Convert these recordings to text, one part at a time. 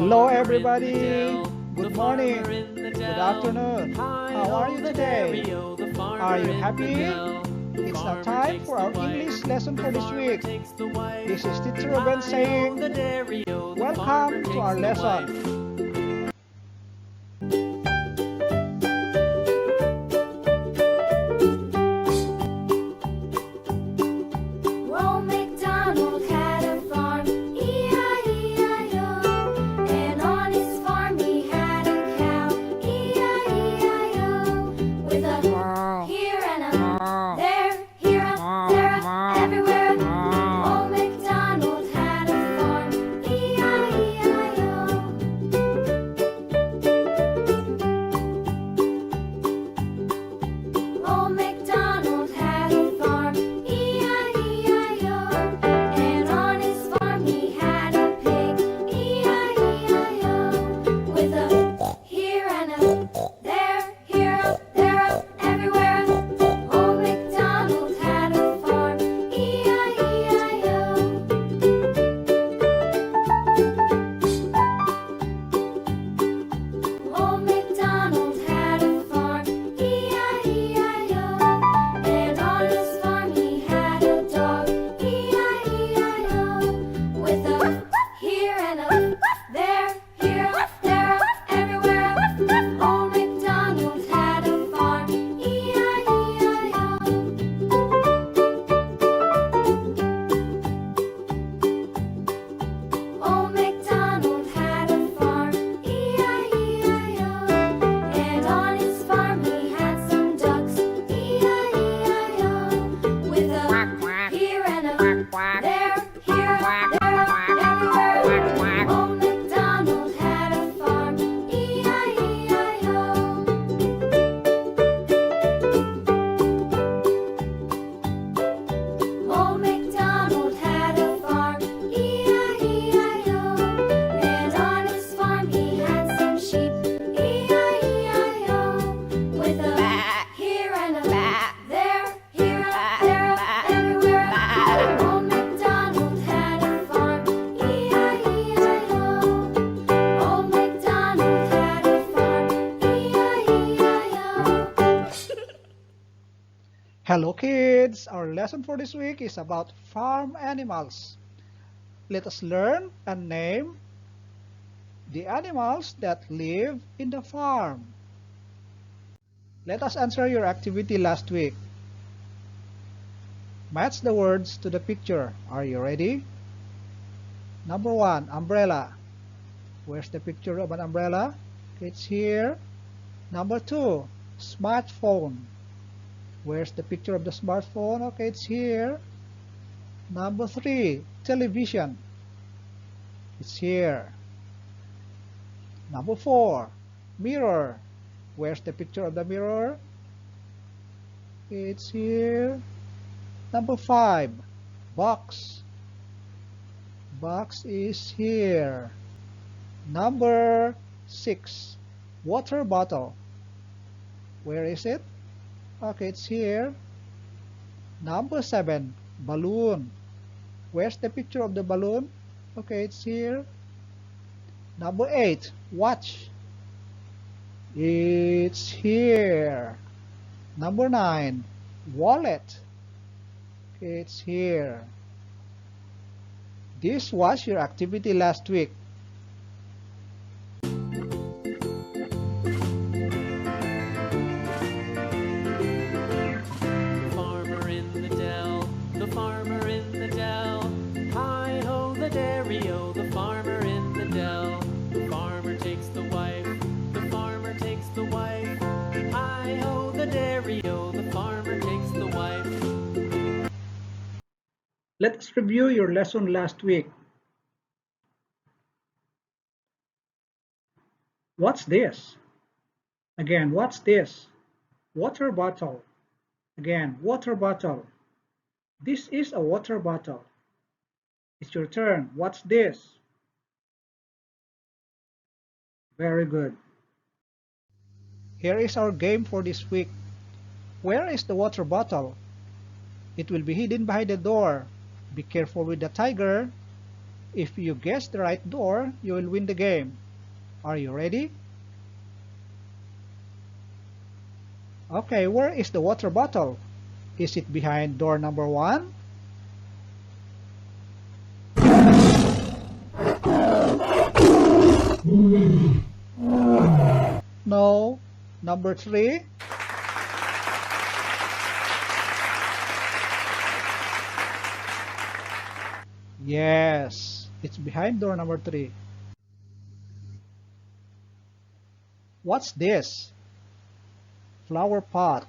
Hello everybody! Good morning, good afternoon. How are you today? Are you happy? It's now time for our English lesson for this week. This is Teacher Reuben saying, welcome to our lesson. Hello kids! Our lesson for this week is about farm animals. Let us learn and name the animals that live in the farm. Let us answer your activity last week. Match the words to the picture. Are you ready? Number 1, umbrella. Where's the picture of an umbrella? It's here. Number 2, smartphone. Where's the picture of the smartphone? Okay, it's here. Number 3, television. It's here. Number 4, mirror. Where's the picture of the mirror? It's here. Number 5, box. Box is here. Number 6, water bottle. Where is it? Okay, it's here. Number 7, balloon. Where's the picture of the balloon? Okay, it's here. Number 8, watch. It's here. Number 9, wallet. Okay, it's here. This was your activity last week. Let's review your lesson last week. What's this? Again, what's this? Water bottle. Again, water bottle. This is a water bottle. It's your turn. What's this? Very good. Here is our game for this week. Where is the water bottle? It will be hidden behind the door. Be careful with the tiger. If you guess the right door, you will win the game. Are you ready? Okay, where is the water bottle? Is it behind door number 1? No. Number 3? Yes, it's behind door number 3. What's this? Flower pot.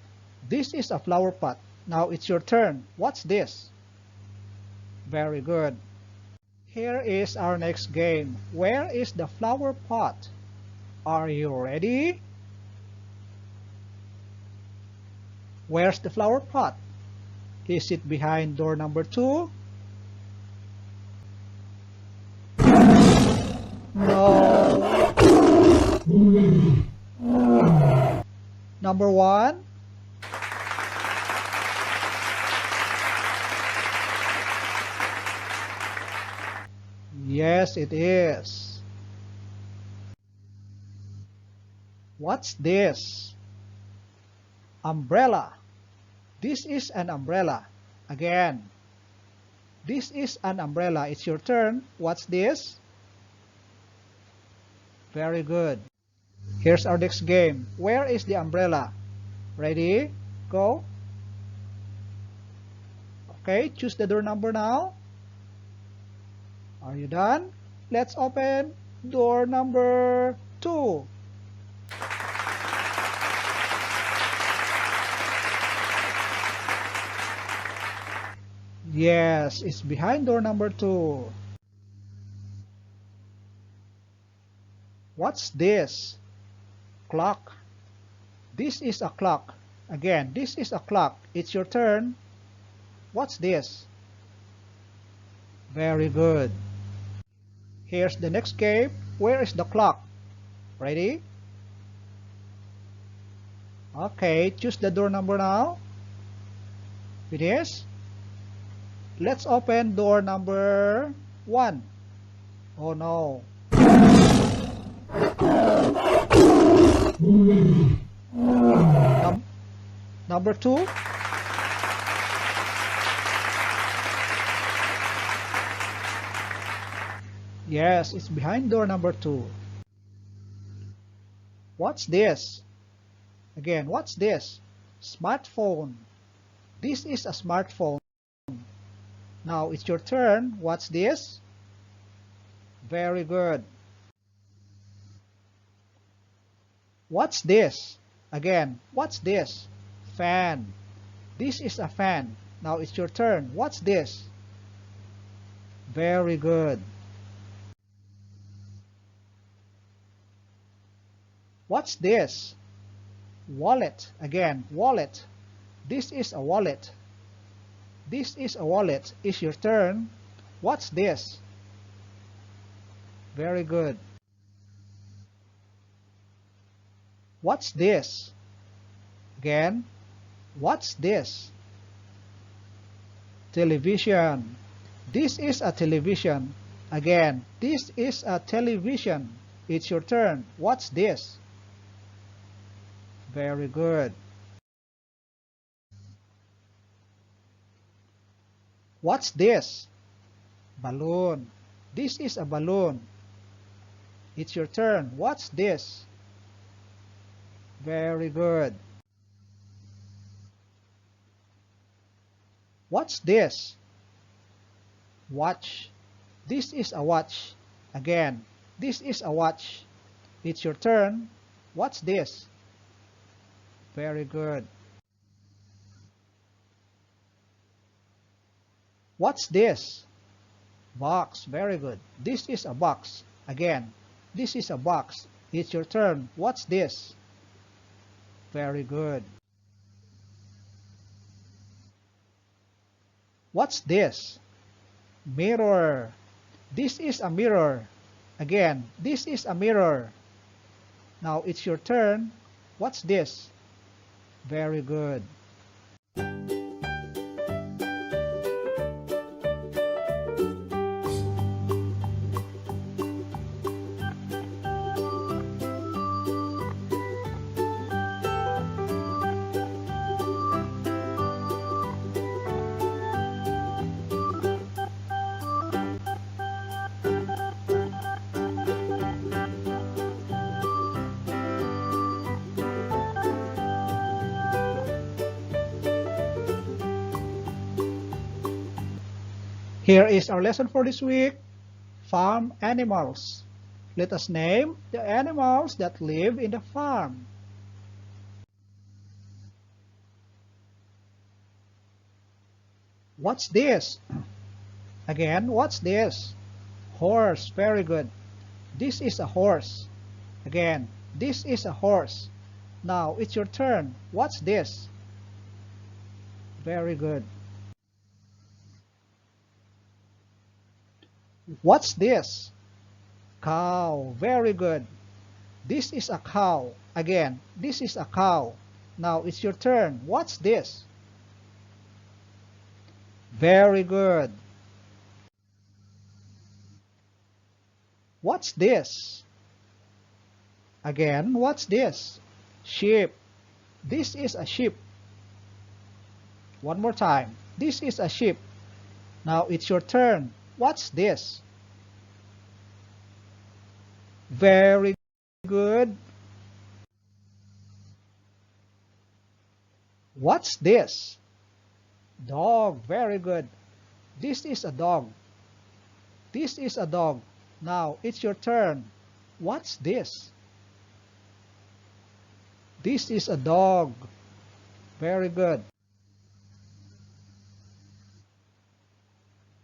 This is a flower pot. Now it's your turn. What's this? Very good. Here is our next game. Where is the flower pot? Are you ready? Where's the flower pot? Is it behind door number 2? No. Number 1? Yes, it is. What's this? Umbrella. This is an umbrella. Again. This is an umbrella. It's your turn. What's this? Very good. Here's our next game. Where is the umbrella? Ready? Go. Okay, choose the door number now. Are you done? Let's open door number 2. Yes, it's behind door number 2. What's this? Clock. This is a clock. Again, this is a clock. It's your turn. What's this? Very good. Here's the next game. Where is the clock? Ready? Okay, choose the door number now. It is. Let's open door number 1. Oh no. Number 2. Yes, it's behind door number 2. What's this? Again, what's this? Smartphone. This is a smartphone. Now it's your turn. What's this? Very good. What's this? Again, what's this? Fan. This is a fan. Now it's your turn. What's this? Very good. What's this? Wallet. Again, wallet. This is a wallet. This is a wallet. It's your turn. What's this? Very good. What's this? Again, what's this? Television. This is a television. Again, this is a television. It's your turn. What's this? Very good. What's this? Balloon. This is a balloon. It's your turn. What's this? Very good. What's this? Watch. This is a watch. Again, this is a watch. It's your turn. What's this? Very good. What's this? Box. Very good. This is a box. Again, this is a box. It's your turn. What's this? Very good. What's this? Mirror. This is a mirror. Again, this is a mirror. Now it's your turn. What's this? Very good. Here is our lesson for this week, farm animals. Let us name the animals that live in the farm. What's this? Again, what's this? Horse, very good. This is a horse. Again, this is a horse. Now it's your turn. What's this? Very good. What's this? Cow, very good. This is a cow. Again, this is a cow. Now it's your turn. What's this? Very good. What's this? Again, what's this? Sheep. This is a sheep. One more time. This is a sheep. Now it's your turn. What's this? Very good. What's this? Dog. Very good. This is a dog. This is a dog. Now it's your turn. What's this? This is a dog. Very good.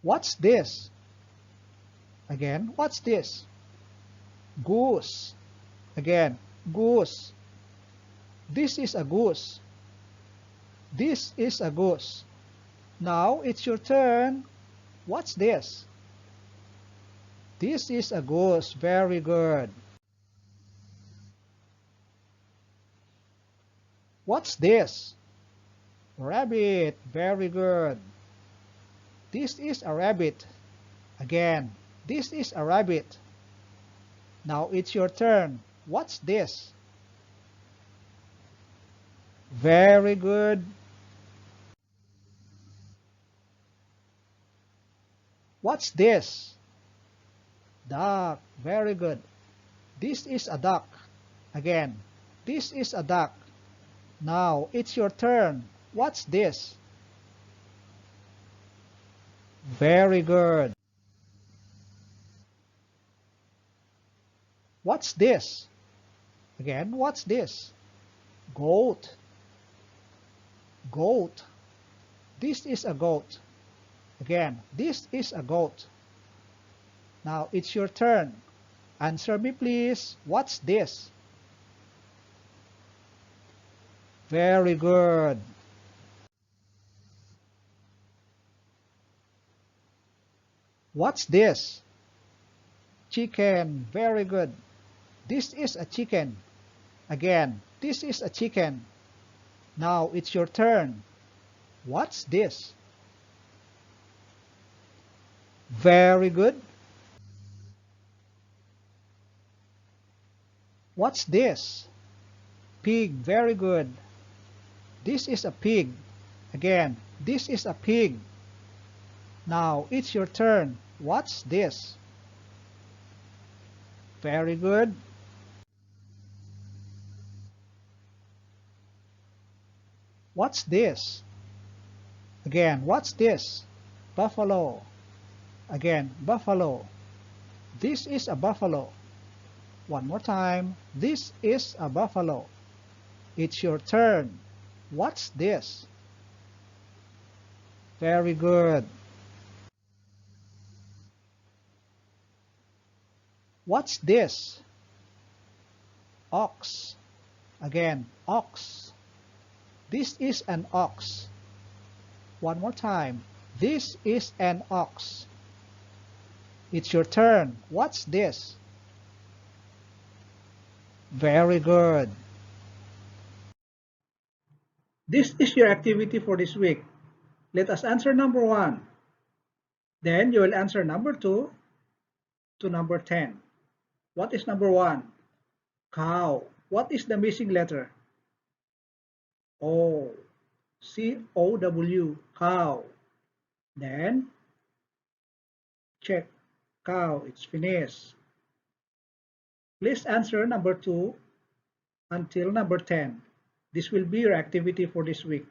What's this? Again, what's this? Goose. Again, goose. This is a goose. This is a goose. Now it's your turn. What's this? This is a goose. Very good. What's this? Rabbit. Very good. This is a rabbit. Again, this is a rabbit. Now it's your turn. What's this? Very good. What's this? Duck. Very good. This is a duck. Again, this is a duck. Now it's your turn. What's this? Very good. What's this? Again, what's this? Goat. Goat. This is a goat. Again, this is a goat. Now it's your turn. Answer me please. What's this? Very good. What's this? Chicken. Very good. This is a chicken. Again, this is a chicken. Now it's your turn. What's this? Very good. What's this? Pig. Very good. This is a pig. Again, this is a pig. Now it's your turn. What's this? Very good. What's this? Again, what's this? Buffalo. Again, buffalo. This is a buffalo. One more time. This is a buffalo. It's your turn. What's this? Very good. What's this? Ox. Again, ox. This is an ox. One more time. This is an ox. It's your turn. What's this? Very good. This is your activity for this week. Let us answer number 1. Then you will answer number 2 to number 10. What is number 1? Cow. What is the missing letter? O. C-O-W. Cow. Then check. Cow. It's finished. Please answer number 2 until number 10. This will be your activity for this week.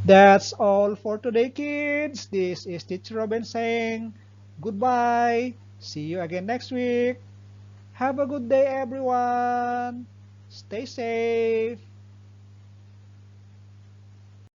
That's all for today, kids. This is Teacher Reuben saying goodbye. See you again next week. Have a good day, everyone. Stay safe.